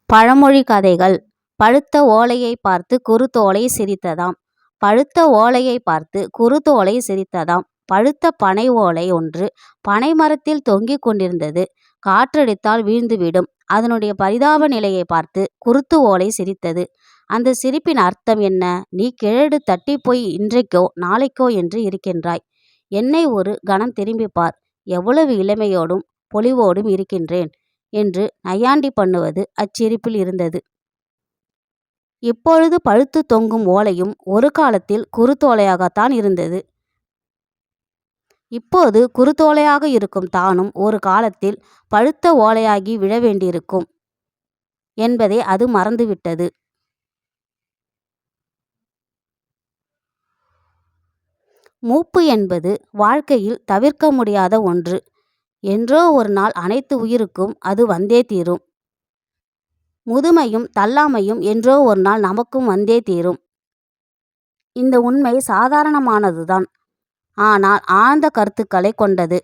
பழமொழி கதைகள். பழுத்த ஓலையை பார்த்து குறுத்தோலை சிரித்ததாம். பழுத்த ஓலையை பார்த்து குறுத்தோலை சிரித்ததாம். பழுத்த பனை ஓலை ஒன்று பனை மரத்தில் தொங்கிக் கொண்டிருந்தது. காற்றடித்தால் வீழ்ந்துவிடும். அதனுடைய பரிதாப நிலையை பார்த்து குருத்து ஓலை சிரித்தது. அந்த சிரிப்பின் அர்த்தம் என்ன? நீ கிழடு தட்டி போய் இன்றைக்கோ நாளைக்கோ என்று இருக்கின்றாய். என்னை ஒரு கணம் திரும்பிப் பார். எவ்வளவு இளமையோடும் பொலிவோடும் இருக்கின்றேன் என்று நையாண்டி பண்ணுவது அச்சிரிப்பில் இருந்தது. இப்பொழுது பழுத்து தொங்கும் ஓலையும் ஒரு காலத்தில் குருத்தோலையாகத்தான் இருந்தது. இப்போது குருத்தோலையாக இருக்கும் தானும் ஒரு காலத்தில் பழுத்த ஓலையாகி விழ வேண்டியிருக்கும் என்பதை அது மறந்துவிட்டது. மூப்பு என்பது வாழ்க்கையில் தவிர்க்க முடியாத ஒன்று. என்றோ ஒரு நாள் அனைத்து உயிருக்கும் அது வந்தே தீரும். முதுமையும் தள்ளாமையும் என்றோ ஒரு நாள் நமக்கும் வந்தே தீரும். இந்த உண்மை சாதாரணமானதுதான், ஆனால் ஆழ்ந்த கருத்துக்களை கொண்டது.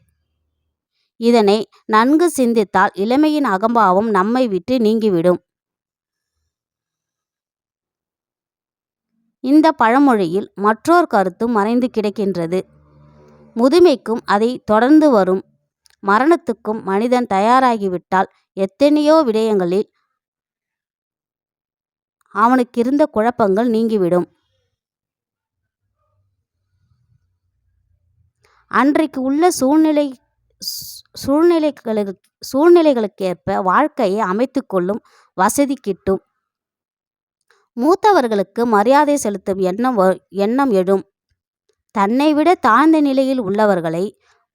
இதனை நன்கு சிந்தித்தால் இளமையின் அகம்பாவம் நம்மை விட்டு நீங்கிவிடும். இந்த பழமொழியில் மற்றொரு கருத்தும் மறைந்து கிடக்கின்றது. முதுமைக்கும் அதை தொடர்ந்து வரும் மரணத்துக்கும் மனிதன் தயாராகிவிட்டால் எத்தனையோ விடயங்களில் அவனுக்கிருந்த குழப்பங்கள் நீங்கிவிடும். அன்றைக்கு உள்ள சூழ்நிலைகளுக்கேற்ப வாழ்க்கையை அமைத்து கொள்ளும் வசதி கிட்டும். மூத்தவர்களுக்கு மரியாதை செலுத்தும் எண்ணம் எழும். தன்னை விட தாழ்ந்த நிலையில் உள்ளவர்களை,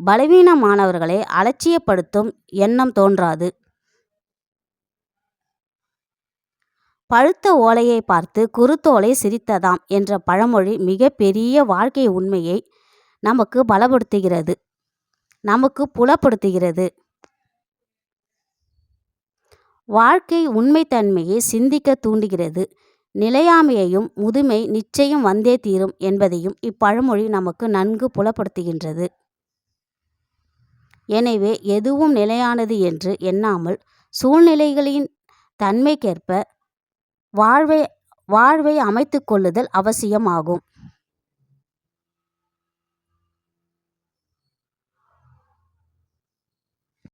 பலவீனமானவர்களை அலட்சியப்படுத்தும் எண்ணம் தோன்றாது. பழுத்த ஓலையை பார்த்து குருத்தோலை சிரித்ததாம் என்ற பழமொழி மிக பெரிய வாழ்க்கை உண்மையை நமக்கு பலப்படுத்துகிறது, நமக்கு புலப்படுத்துகிறது. வாழ்க்கை உண்மைத்தன்மையை சிந்திக்க தூண்டுகிறது. நிலையாமையையும் முதுமை நிச்சயம் வந்தே தீரும் என்பதையும் இப்பழமொழி நமக்கு நன்கு புலப்படுத்துகின்றது. எனவே எதுவும் நிலையானது என்று எண்ணாமல் சூழ்நிலைகளின் தன்மைக்கேற்ப வாழ்வை அமைத்து கொள்ளுதல் அவசியமாகும்.